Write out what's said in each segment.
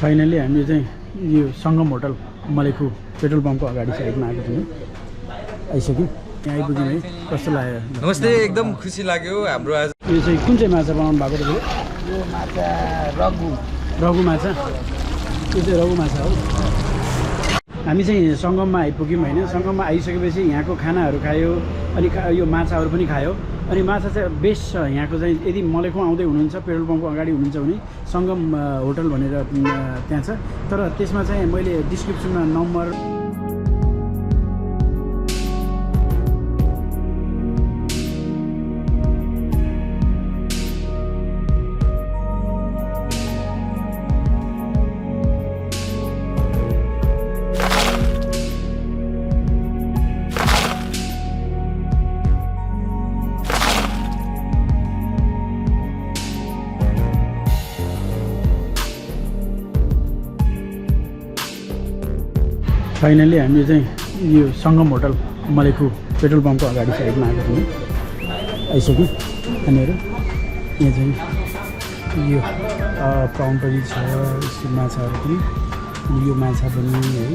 finally हामी चाहिँ यो सङ्गम होटल मलेखु पेट्रोल पम्पको अगाडि साइडमा आएको थियौँ आइसक्यौँ यहाँ आइपुग्यौँ है कस्तो लाग्यो नमस्ते एकदम खुसी लाग्यो हाम्रो आज यो चाहिँ कुन चाहिँ माछा बनाउनु भएको थियो यो माछा रघु माछा यो चाहिँ रघु माछा हो हामी चाहिँ सङ्गममा आइपुग्यौँ होइन सङ्गममा आइसकेपछि यहाँको खानाहरू खायो अनि यो माछाहरू पनि खायो अनि माछा चाहिँ बेस्ट छ यहाँको चाहिँ यदि मलेखु आउँदै हुनुहुन्छ पेट्रोल पम्पको अगाडि हुनुहुन्छ भने सङ्गम होटल भनेर त्यहाँ छ तर त्यसमा चाहिँ मैले डिस्क्रिप्सनमा नम्बर फाइनली हामी चाहिँ यो सङ्गम होटल मलेखु पेट्रोल पम्पको अगाडि साइडमा आएको थियौँ आइसक्यौँ हामीहरू यहाँ चाहिँ यो प्राउन पनि छ माछाहरू पनि यो माछा पनि है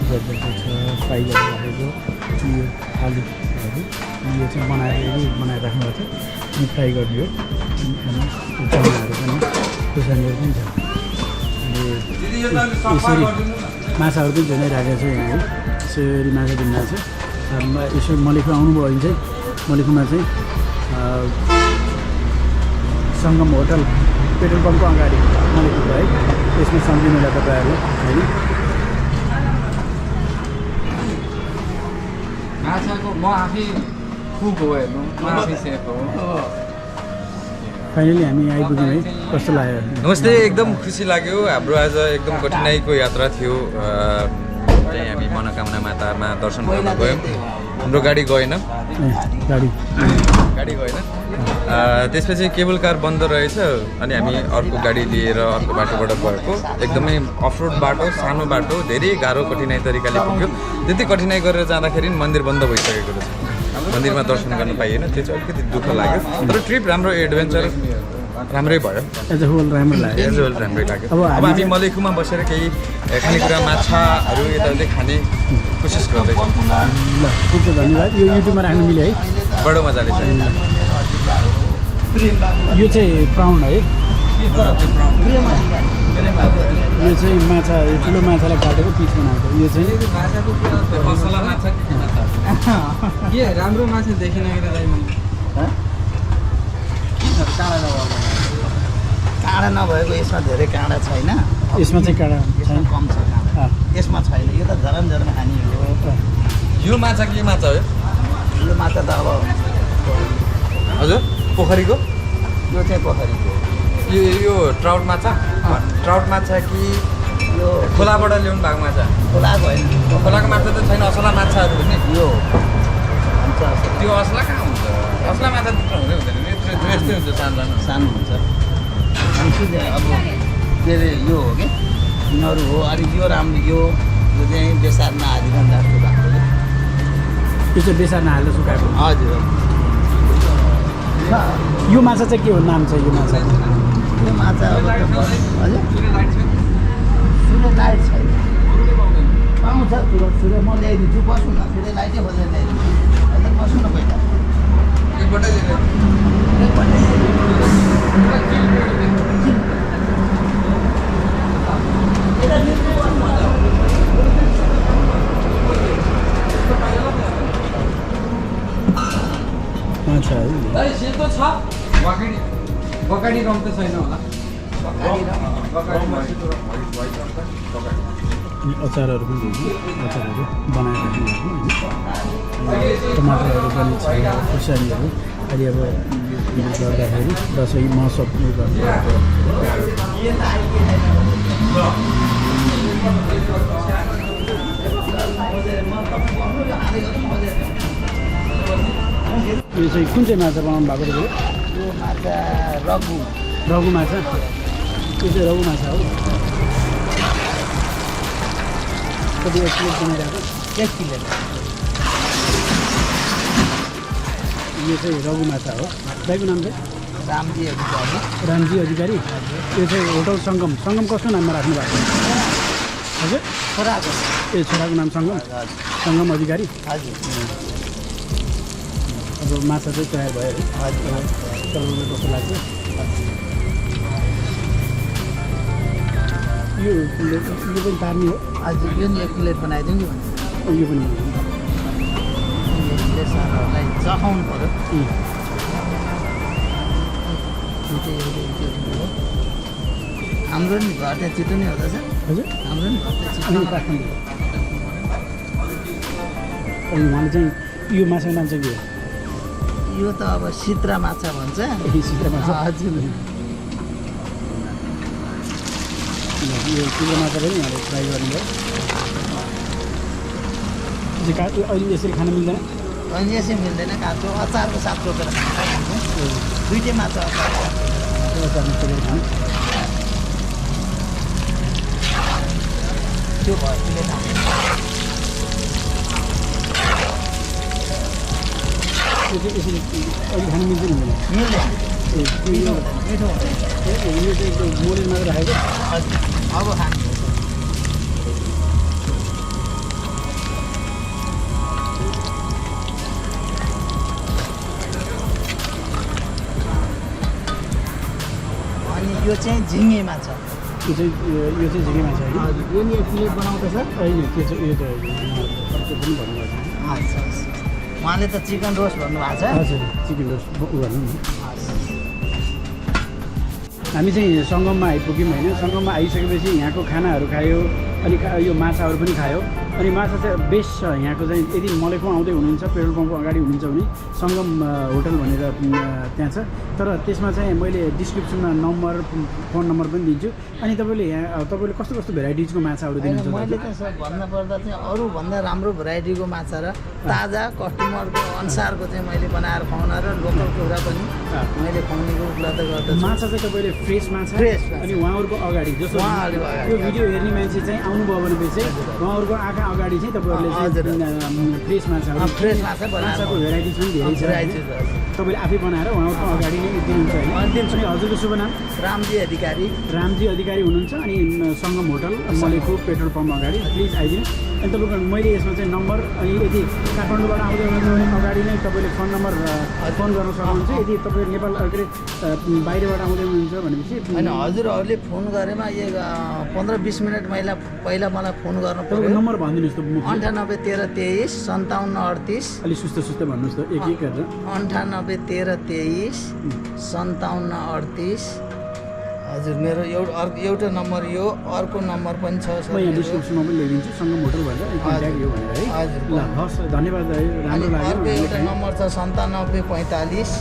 गरिरहेको छ फ्राई गरेर राखेको यो आलुहरू यो चाहिँ बनाइराख्नु भएको छ अनि फ्राई गरिदियो अनि चनाहरू पनि खुर्सानीहरू पनि छ अनि यसरी माछाहरू पनि झुनाइराखेको छ यहाँ है यसरी माछा दिनुभएको छ यसो मलेखु आउनुभयो भने चाहिँ मलेखुमा चाहिँ सङ्गम होटल पेट्रोल पम्पको अगाडि मलेखु है त्यसमा सम्झिनु होला तपाईँहरू होइन माछाको म आफै कुक हो हेर्नु म आफै सेफ हो फाइनली हामी आइपुग्यौँ है कस्तो लाग्यो नमस्ते एकदम खुसी लाग्यो हाम्रो आज एकदम कठिनाइको यात्रा थियो चाहिँ हामी मनोकामना मातामा दर्शन गर्न गयौँ हाम्रो गाडी गएन गाडी गएन त्यसपछि केबल कार बन्द रहेछ अनि हामी अर्को गाडी लिएर अर्को बाटोबाट गएको एकदमै अफरोड बाटो सानो बाटो धेरै गाह्रो कठिनाइ तरिकाले पुग्यो त्यति कठिनाइ गरेर जाँदाखेरि मन्दिर बन्द भइसकेको रहेछ मन्दिरमा दर्शन गर्न पाइएन त्यो चाहिँ अलिकति दुःख लाग्यो तर ट्रिप राम्रो एडभेन्चर राम्रै भयो एज अ होल राम्रो लाग्यो एज वेल राम्रै लाग्यो अब हामी मलेखुमा बसेर केही खानेकुरा माछाहरू यताउति खाने कोसिस गर्दैछौँ ल हुन्छ धन्यवाद यो युट्युबमा राख्नु मिल्यो है बडो मजाले छ यो चाहिँ प्राउन है यो चाहिँ माछा ठुलो माछालाई काटेको पिस बनाएको यो चाहिँ मसला माछा के राम्रो माछा देखिन कि दाइ मैले काँडा नभएको यसमा धेरै काँडा छैन यसमा चाहिँ काँडा छैन कम छ काँडा यसमा छैन यो त झरन खाने हो यो माछा के माछा हो यो माछा त अब हजुर पोखरीको यो चाहिँ पोखरीको यो ट्राउट माछा कि यो खोलाबाट ल्याउनु भएको माछा खोलाको होइन खोलाको माछा त छैन असला माछाहरू पनि यो हुन्छ त्यो असला कहाँ हुन्छ असला माछा त्यस्तो हुँदै हुँदैन यस्तै हुन्छ सानो सानो हुन्छ अनि अब के अरे यो हो कि यिनीहरू हो अनि यो राम्रो यो चाहिँ बेसारमा हालिकन राख्नु भएको यो चाहिँ बेसारमा हालेर सुकाएको हजुर यो माछा चाहिँ के हो नाम चाहिँ यो माछा यो माछा अब हजुर सुले लाइट छैन पाउँछ सुले म ल्याइदिन्छु बस्नु न सुले लाइटै खोजेर ल्याइदिन्छु अहिले बस्नु न पहिला माछा है सेतो छ बकाडी रङ त छैन होला अनि अचारहरू पनि दिन्छ अचारहरू बनाएर राख्नु टमाटरहरू पनि छ खुर्सानीहरू अहिले अब यो गर्दाखेरि दसैँ महोत्सव पनि गर्छ यो चाहिँ कुन चाहिँ माछा बनाउनु भएको थियो यो माछा रघु माछा यो चाहिँ रघु माछा हो कति एक प्लेट बनाइरहेको 1 किलो यो चाहिँ रघु माछा हो दाइको नाम चाहिँ रामजी अधिकारी रामजी अधिकारी यो चाहिँ होटल सङ्गम सङ्गम कस्तो नाममा राख्नु भएको हजुर छोराको ए छोराको नाम सङ्गम हजुर सङ्गम अधिकारी हजुर अब माछा चाहिँ तयार भयो अरे तपाईँलाई कस्तो लाग्छ यो पनि पार्ने हो हजुर यो नि एक प्लेट बनाइदिउँ कि यो पनि सारहरूलाई चखाउनु पऱ्यो हाम्रो नि घर त्यहाँ चितो नै हुँदछ हजुर हाम्रो नि घर त्यहाँ अनि चितो राख्नु अनि उहाँले चाहिँ यो माछाको नाम चाहिँ के हो यो त अब सित्रा माछा भन्छ ए सिद्रा माछा हजुर यो सिद्रा माछा पनि उहाँले ट्राई गर्नुभयो अहिले यसरी खान मिल्दैन अनि यसै मिल्दैन काँचो अचारको साथ रोपेर खान्छ दुइटै माछा अचार त्यो भयो त्यसले खान्छ यो चाहिँ यसरी अहिले खान मिल्छ नि मिल्दैन ए मिठो हुँदैन मिठो हुँदैन यो चाहिँ मोडेल मात्र राखेको हजुर अब खानु अनि यो चाहिँ झिङ्गे माछा यो चाहिँ झिँगे माछा होइन हजुर यो नि एक प्लेट बनाउँदैछ होइन त्यो चाहिँ यो त अर्को पनि भन्नुभएको छ अच्छा उहाँले त चिकन रोस्ट भन्नुभएको छ हजुर चिकन रोस्ट गर्नु नि हामी चाहिँ सङ्गममा आइपुग्यौँ होइन सङ्गममा आइसकेपछि यहाँको खानाहरू खायो अनि यो माछाहरू पनि खायो अनि माछा चाहिँ बेस्ट छ यहाँको चाहिँ यदि मलेखु आउँदै हुनुहुन्छ पेट्रोल पम्पको अगाडि हुनुहुन्छ भने सङ्गम होटल भनेर त्यहाँ छ तर त्यसमा चाहिँ मैले डिस्क्रिप्सनमा नम्बर फोन नम्बर पनि दिन्छु अनि तपाईँले कस्तो कस्तो भेराइटिजको माछाहरू दिनुहुन्छ मैले त सर भन्नुपर्दा चाहिँ अरूभन्दा राम्रो भेराइटीको माछा र ताजा कस्टमरको अनुसारको चाहिँ मैले बनाएर खुवाउन र लोकल कुखुरा पनि मैले खुवाउनेको उपलब्ध गर्दछु माछा चाहिँ तपाईँले फ्रेस माछा अनि उहाँहरूको अगाडि जस्तो यो भिडियो हेर्ने मान्छे चाहिँ आउनुभयो भनेपछि उहाँहरूको आँखा अगाडि चाहिँ तपाईँहरूले फ्रेस माछा फ्रेस माछा माछाको भेराइटिज पनि धेरै छ तपाईँले आफै बनाएर उहाँहरूको अगाडि नै दिनुहुन्छ होइन अनि हजुरको शुभ नाम रामजी अधिकारी हुनुहुन्छ अनि सङ्गम होटल मलेखु पेट्रोल पम्प अगाडि प्लिज आइदिनु अनि तपाईँको मैले यसमा चाहिँ नम्बर अनि यदि काठमाडौँबाट आउँदै हुनुहुन्छ भने अगाडि नै तपाईँले फोन नम्बर फोन गर्न सक्नुहुन्छ यदि तपाईँ नेपाल के अरे बाहिरबाट आउँदै हुनुहुन्छ भनेपछि होइन हजुरहरूले फोन गरेमा यो 15-20 मिनट पहिला मलाई फोन गर्नु तपाईँको नम्बर भनिदिनुहोस् त 98 13 23 57 38 अलिक सुस्त भन्नुहोस् त एक गरेर 98 13 23 57 38 हजुर मेरो एउटा नम्बर यो अर्को नम्बर पनि छ म यहाँ डिस्क्रिप्सनमा पनि ल्याइदिन्छु सङ्गम होटल भनेर कन्ट्याक्ट यो भनेर है हजुर ल हस् धन्यवाद राम्रो लाग्यो अर्को एउटा नम्बर छ 9745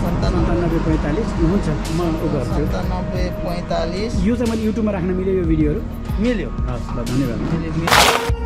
9745 हुन्छ म उ गर्छु 9745 यो चाहिँ मैले युट्युबमा राख्न मिल्यो यो भिडियोहरू मिल्यो हस् ल धन्यवाद मिल्यो